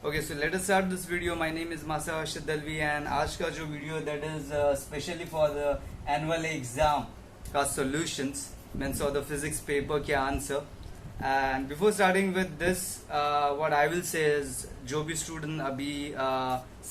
Okay, so let us start this video. My name is Masa Harshad Dalvi and आज का जो video that is specially for the annual exam का solutions means for the physics paper के answer. And before starting with this, what I will say is जो भी student अभी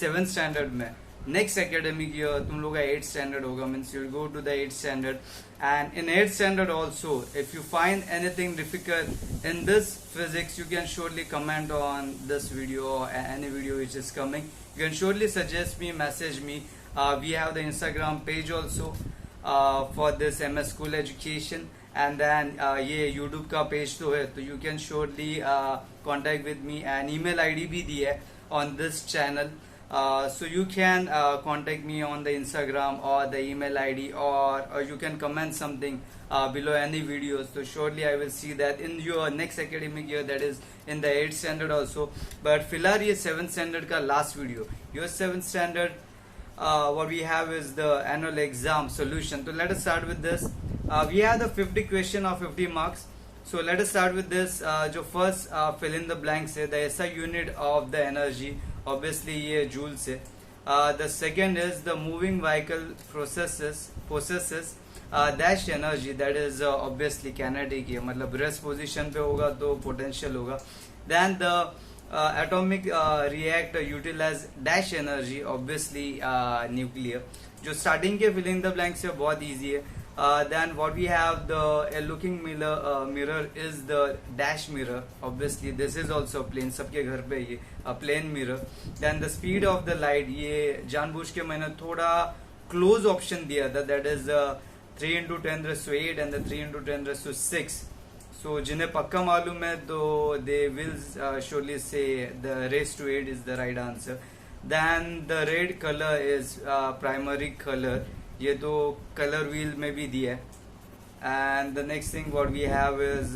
7th standard में next academic year तुम लोग का 8th standard होगा, means you'll go to the 8th standard, and in 8th standard also if you find anything difficult in this physics, you can surely comment on this video or any video which is coming. You can surely suggest me, message me. We have the Instagram page also for this MS School Education, and then ये YouTube का page तो है, तो you can surely contact with me, and email ID भी दी है on this channel. So you can contact me on the Instagram or the email ID, or you can comment something below any videos. So surely I will see that in your next academic year, that is in the 8th standard also. But फिलहाल ये 7th standard का last video. Your 7th standard, what we have is the annual exam solution. So let us start with this. We have the 50 question of 50 marks. So let us start with this. जो first fill in the blanks है, the SI unit of the energy. Obviously ये joule से. The second is the moving vehicle possesses dash energy, that is obviously kinetic है, मतलब rest position पे होगा तो potential होगा. Then the atomic reactor utilize dash energy, obviously nuclear. जो starting के filling the blanks है बहुत easy है. Then what we have, a looking mirror is the dash mirror. Obviously this is also plane, सबके घर पे ये plane mirror. Then the speed of the light, ये जानबूझ के मैंने थोड़ा close option दिया था, that is 3 into 10 raised to 8 and the 3 into 10 raised to 6. So जिन्हें पक्का मालूम है तो they will surely say the raised to 8 is the right answer. Then the red color is primary color, ये तो colour wheel में भी दिया है. And the next thing what we have is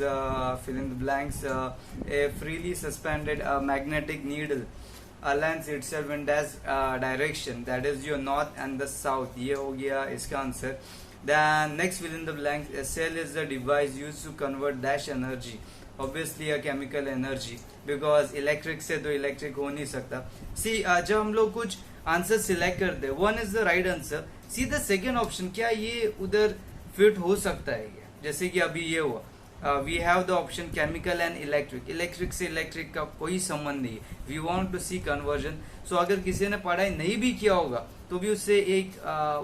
fill in the blanks. A freely suspended magnetic needle aligns itself in dash direction, that is your north and the south. ये हो गया इसका answer. Then next fill in the blanks. A cell is the device used to convert dash energy, obviously a chemical energy, because electric से तो electric हो नहीं सकता. See, जब हम लोग कुछ आंसर सिलेक्ट करते हैं, one is the right answer, see the second option, क्या ये उधर फिट हो सकता है क्या? जैसे कि अभी ये हुआ, we have the option chemical and electric. Electric से इलेक्ट्रिक का कोई संबंध नहीं है. We want to see conversion. So अगर किसी ने पढ़ाई नहीं भी किया होगा तो भी उससे एक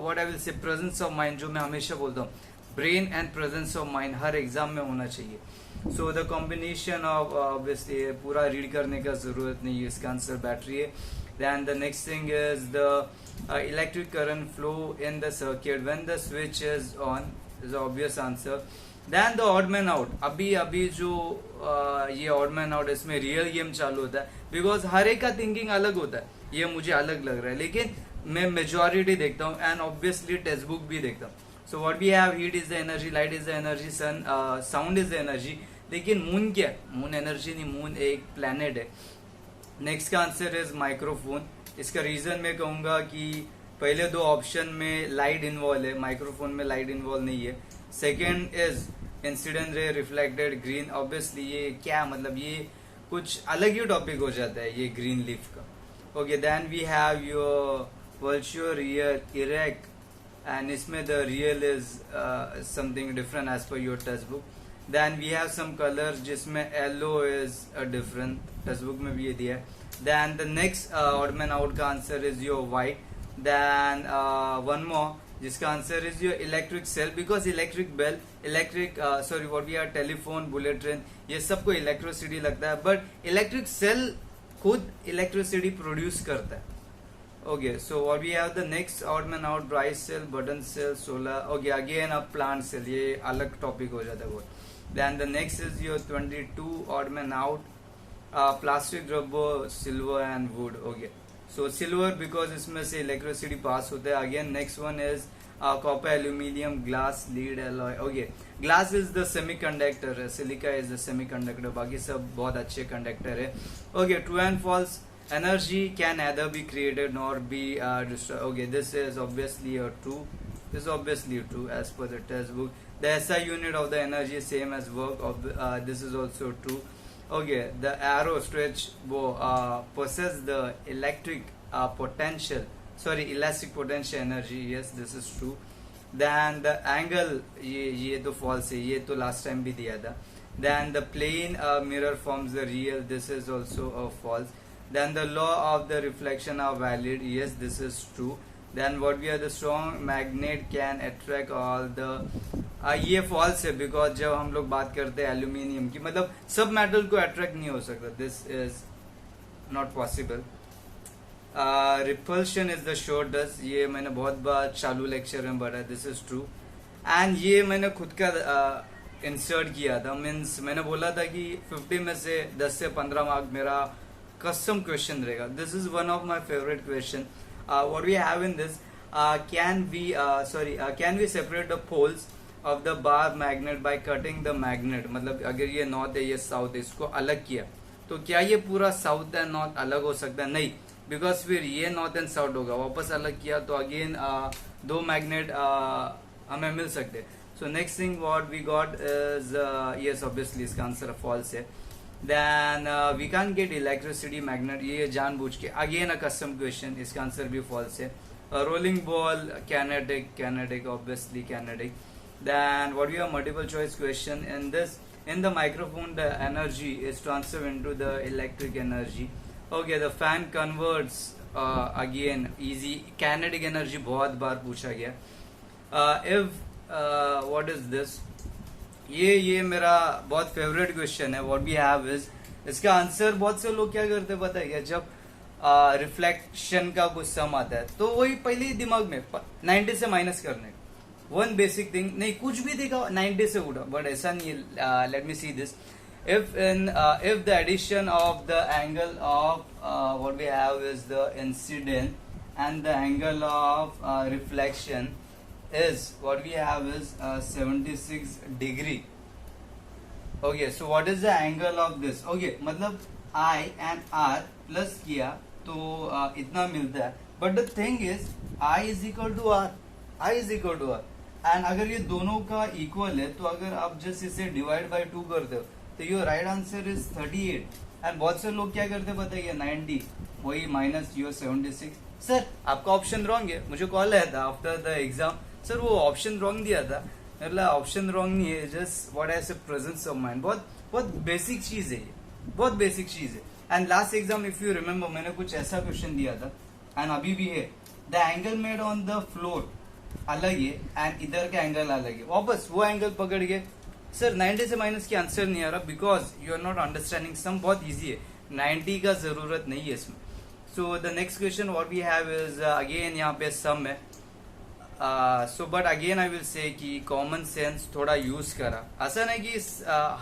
व्हाट आई विल से प्रेजेंस ऑफ माइंड, जो मैं हमेशा बोलता हूँ, brain and presence of mind her exam में होना चाहिए. So the combination of obviously पूरा रीड करने का जरूरत नहीं है, इसका आंसर बैटरी है. Then the next thing is the electric current flow in the circuit when the switch is on, is the obvious answer. Then the odd man out. अभी जो ये odd man out, इसमें real game चालू होता है, because हर एक का thinking अलग होता है. ये मुझे अलग लग रहा है, लेकिन मैं मेजोरिटी देखता हूँ एंड ऑब्वियसली टेक्स्ट बुक भी देखता हूँ. So what we have, heat is the energy, light is the energy, sun sound is the energy. लेकिन मून क्या है? मून एनर्जी नहीं, मून एक प्लैनेट है. नेक्स्ट का आंसर इज माइक्रोफोन. इसका रीजन मैं कहूंगा कि पहले दो ऑप्शन में लाइट इन्वॉल्व है, माइक्रोफोन में लाइट इन्वॉल्व नहीं है. Second is incident ray reflected green. Obviously ये क्या मतलब, ये कुछ अलग ही टॉपिक हो जाता है ये ग्रीन लीफ का. Okay, then we have your virtual real erect, and इसमें the real is something different as per your text book. Then we have some colors जिसमें yellow is a different, text book में भी ये दिया है. Then the next odd man out का answer is your white. Then one more जिसका answer is your electric cell, because electric bell, electric sorry what we have telephone, bullet train, ये सबको electricity लगता है, but electric cell खुद electricity produce करता है. Okay, so what we have the next odd man out, bright cell, button cell, solar. Okay, again a plant cell, ये अलग topic हो जाता है बहुत. Then the next is your 22 odd man out, plastic, rubber, silver and wood. Okay, so silver because इसमें से electricity pass होता है. Again next one is copper, aluminium, glass, lead, alloy. Okay, glass is the semiconductor, silica is the semiconductor, बाकी सब बहुत अच्छे conductor है. Okay, true and false. Energy can neither be created nor be destroyed. Okay, this is obviously a true. This is obviously true as per the textbook. The SI unit of the energy is same as work. This is also true. Okay, the arrow stretch possess the elastic potential energy. Yes, this is true. Then the angle, ये तो false है, ये तो last time भी दिया था. Then the plane mirror forms the real. This is also false. Then the law of the reflection are valid. Yes, this is true. Then what we are, the strong magnet can attract all the ये false है, because जब हम लोग बात करते हैं aluminium की, मतलब सब मेटल को अट्रैक्ट नहीं हो सकता. This is not possible. Repulsion is the shortest, ये मैंने बहुत बार चालू लेक्चर में पढ़ा. This is true. एंड ये मैंने खुद का इंसर्ट किया था. मीन्स मैंने बोला था कि 50 में से 10 से 15 मार्क मेरा कस्टम क्वेश्चन रहेगा. This is one of my favourite question. What we have in this, can we separate the poles of the bar magnet by cutting the magnet. मतलब अगर ये नॉर्थ है, ये साउथ है, इसको अलग किया तो क्या ये पूरा साउथ एंड नॉर्थ अलग हो सकता है? नहीं, बिकॉज फिर ये नॉर्थ एंड साउथ होगा. वापस अलग किया तो अगेन दो मैग्नेट हमें मिल सकते. So next thing what we got is, yes obviously इसका आंसर फॉल्स है. Then we can get electricity magnet, ये जानबूझ के, अगेन अ कस्टम क्वेश्चन, इसका आंसर भी फॉल्स है. Rolling ball kinetic obviously kinetic. Then what we have multiple choice question in this. In the microphone the energy is transferred into the electric energy. Okay, the fan converts, again easy. Kinetic energy बहुत बार पूछा गया. If what is this, ये मेरा बहुत favourite question है. what we have is, इसका answer बहुत से लोग क्या करते पता है क्या, जब रिफ्लेक्शन का कुछ सम आता है तो वही पहले ही दिमाग में 90 से माइनस करने. वन बेसिक थिंग, नहीं कुछ भी देखा 90 से उठा, बट ऐसा नहीं. Let me see this. if the addition of the angle of what we have is the incident and the angle of reflection is what we have is 76 degree. Okay, so what is the angle of this? Okay, मतलब I and R plus किया तो इतना मिलता है. But the thing is I is equal to R. I is equal to R. And अगर ये दोनों का इक्वल है तो अगर आप जस्ट इसे डिवाइड बाय 2 करते हो तो your right answer is 38. And बहुत से लोग क्या करते पता है, 90 वही माइनस योर 76. सर आपका ऑप्शन रॉन्ग है. मुझे कॉल आया था आफ्टर द एग्जाम, सर वो ऑप्शन रॉन्ग दिया था. मतलब ऑप्शन रॉन्ग नहीं है, जस्ट व्हाट आई से प्रेजेंस ऑफ माइंड. बहुत बेसिक चीज है ये, बहुत बेसिक चीज है. And last exam if you remember मैंने कुछ ऐसा क्वेश्चन दिया था एंड अभी भी है. The angle made on the floor अलग है एंड इधर का एंगल अलग है. वापस वो एंगल पकड़ के सर 90 से माइनस की आंसर नहीं आ रहा, because you are not understanding sum. बहुत इजी है, 90 का जरूरत नहीं है इसमें. So the next question what we have is again यहाँ पे सम है. So but again I will say key common sense थोडा यूज करा. असं नाही की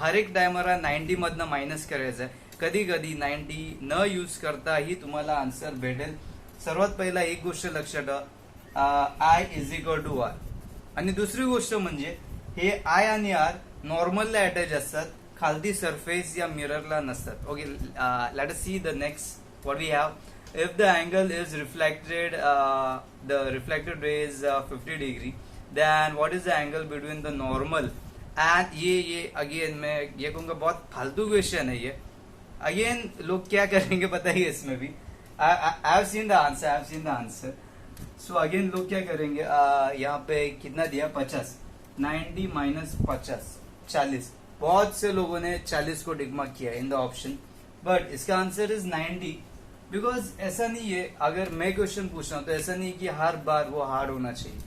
हर एक टायमाला 90 मधनं मायनस करायचं आहे. कधी कधी 90 न यूज करता ही तुम्हाला आन्सर भेटेल. सर्वात पहिला एक गोष्ट लक्षात ठेवा, I is equal to R. आणि दुसरी गोष्ट म्हणजे हे आय आणि आर नॉर्मलला अटॅच असतात, खालती सरफेस या मिररला नसतात. Okay, let us see the next what we have. if the angle is reflected, the reflected ray is 50 degree, then what is the angle between the normal and ये again मैं ये कहूँगा बहुत फालतू क्वेश्चन है ये. अगेन लोग क्या करेंगे पता है इसमें भी. I have seen the answer. So again लोग क्या करेंगे, यहाँ पे कितना दिया 50, 90 माइनस 50 40. बहुत से लोगों ने 40 को टिक मार्क किया इन द ऑप्शन, बट इसका आंसर इज 90. बिकॉज ऐसा नहीं है, अगर मैं क्वेश्चन पूछ रहा हूँ तो ऐसा नहीं कि हर बार वो हार्ड होना चाहिए.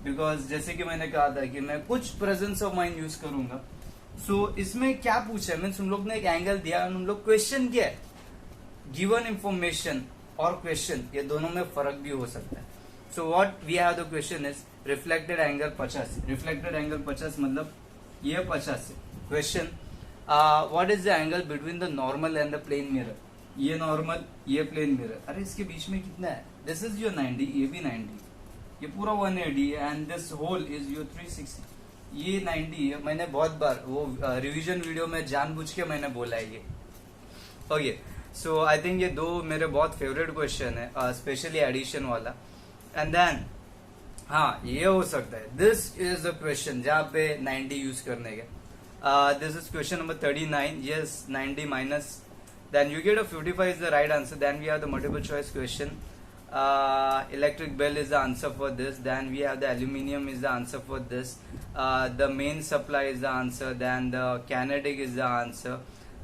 बिकॉज जैसे कि मैंने कहा था कि मैं कुछ प्रेजेंस ऑफ माइंड यूज करूंगा. सो इसमें क्या पूछा है, मीन्स हम लोग ने एक एंगल दिया, हम लोग क्वेश्चन क्या है, गिवन इंफॉर्मेशन और क्वेश्चन ये दोनों में फर्क भी हो सकता है. So what we have the question is reflected angle 50. Reflected angle 50 मतलब ये 50 है. Question what is the angle between the normal and the plane mirror. ये नॉर्मल, ये प्लेन मिरर, अरे इसके बीच में कितना है, दिस इज योर 90, ये भी 90, ये पूरा 180 है and this whole is your 360. ये 90 है. मैंने बहुत बार वो रिवीजन वीडियो में जानबूझ के मैंने बोला है ये. ओके, सो आई थिंक ये दो मेरे बहुत फेवरेट क्वेश्चन है, स्पेशली एडिशन वाला. एंड देन हाँ ये हो सकता है, दिस इज अ क्वेश्चन जहाँ पे 90 यूज करने के. This is question number 39. Yes, 90 minus. Then you get a 55 is the right answer. Then we have the multiple choice question. Electric bell is the answer for this. Then we have the aluminium is the answer for this. The main supply is the answer. Then the kinetic is the answer.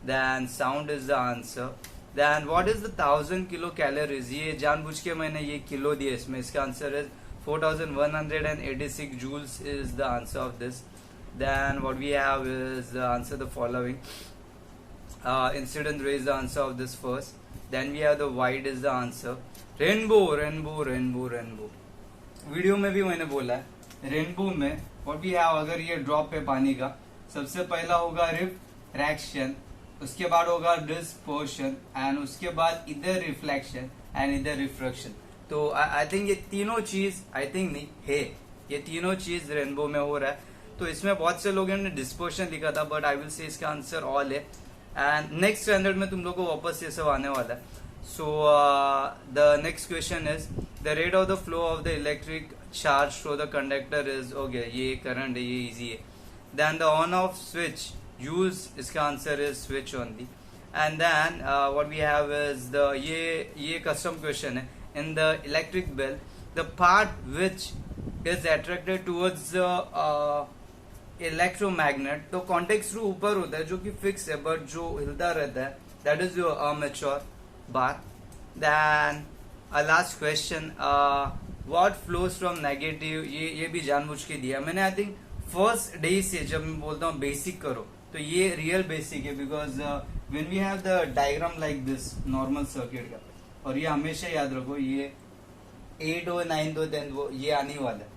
Then sound is the answer. Then what is the 1000 kilocalories? ये जानबूझ के मैंने ये kilo दिए इसमें. इसका answer is 4186 joules is the answer of this. Then what we have is the answer the following. Incident ray is the answer of this first. Then we have the white is the answer. Rainbow. Video में भी मैंने बोला है rainbow में what we have अगर ये drop है पानी का सबसे पहला होगा रिफ्रैक्शन, उसके बाद होगा डिस्पर्शन एंड उसके बाद इधर रिफ्लेक्शन एंड इधर रिफ्रैक्शन. तो आई थिंक ये तीनों चीज आई थिंक नहीं है, ये तीनों चीज रेनबो में हो रहा है. तो इसमें बहुत से लोगों ने डिस्पर्शन लिखा था बट आई विल से इसका आंसर ऑल है. एंड नेक्स्ट स्टैंडर्ड में तुम लोग को वापस ये सब आने वाला है. So the next question is the rate of the flow of the electric charge through the conductor is okay. ये करंट है, ये इजी है. Then the on off switch use, इसका answer is switch only. And then what we have is the ये custom question है. In the electric bell the part which is attracted towards electromagnet. तो contact through ऊपर होता है जो कि fix है बट जो हिलता रहता है that is your armature bar. Then last question what flows from negative. ये भी जानबूझ के दिया मैंने. आई थिंक फर्स्ट डे से जब मैं बोलता हूँ बेसिक करो तो ये रियल बेसिक है because when we have the diagram like this normal circuit का, और ये हमेशा याद रखो ये 8 हो 9 हो 10 हो ये आने वाला है.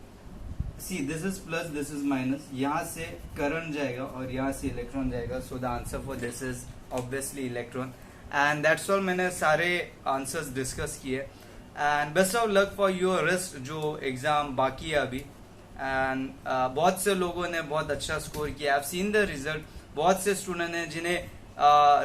See this is plus this is minus, यहाँ से करंट जाएगा और यहाँ से इलेक्ट्रॉन जाएगा. So the answer for this is obviously electron. And that's all. मैंने सारे आंसर्स डिस्कस किए. And best of luck for your rest जो एग्जाम बाकी है अभी. एंड बहुत से लोगों ने बहुत अच्छा स्कोर किया. I have seen the result. बहुत से स्टूडेंट हैं जिन्हें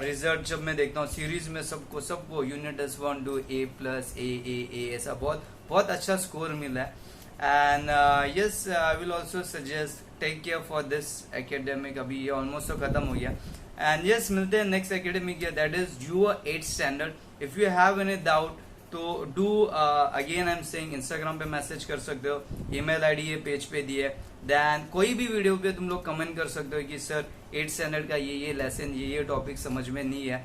रिजल्ट जब मैं देखता हूँ सीरीज में सबको यूनिट टेस्ट 1 2 A+A ऐसा बहुत अच्छा स्कोर मिला है. And yes I will also suggest take care for this academic. अभी ये ऑलमोस्ट तो खत्म हो गया. एंड यस मिलते हैं next academic year that is your 8th standard. If you have any doubt तो do again I am saying Instagram पे मैसेज कर सकते हो. ईमेल आईडी ये पेज पे दी है. देन कोई भी वीडियो पे तुम लोग कमेंट कर सकते हो कि सर 8th स्टैंडर्ड का ये लेसन ये टॉपिक समझ में नहीं है.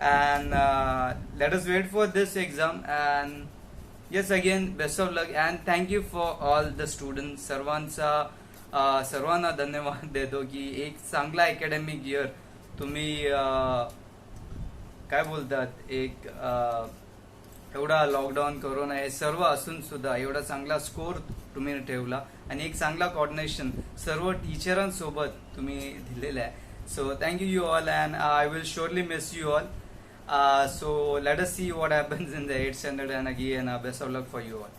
And let us wait for this exam. And yes again best of luck and thank you for all the students. सर्वांना धन्यवाद देतो की एक चांगला अकॅडमिक इयर तुम्ही काय बोलतात एक एवढा लॉकडाऊन कोरोना हे सर्व असून सुद्धा एवढा चांगला स्कोर तुम्ही ठेवला आणि एक चांगला कोऑर्डिनेशन सर्व टीचरांसोबत तुम्ही दिलेला आहे. So thank you you all and I will surely miss you all. So let us see what happens in the 8th standard and again best of luck for you all.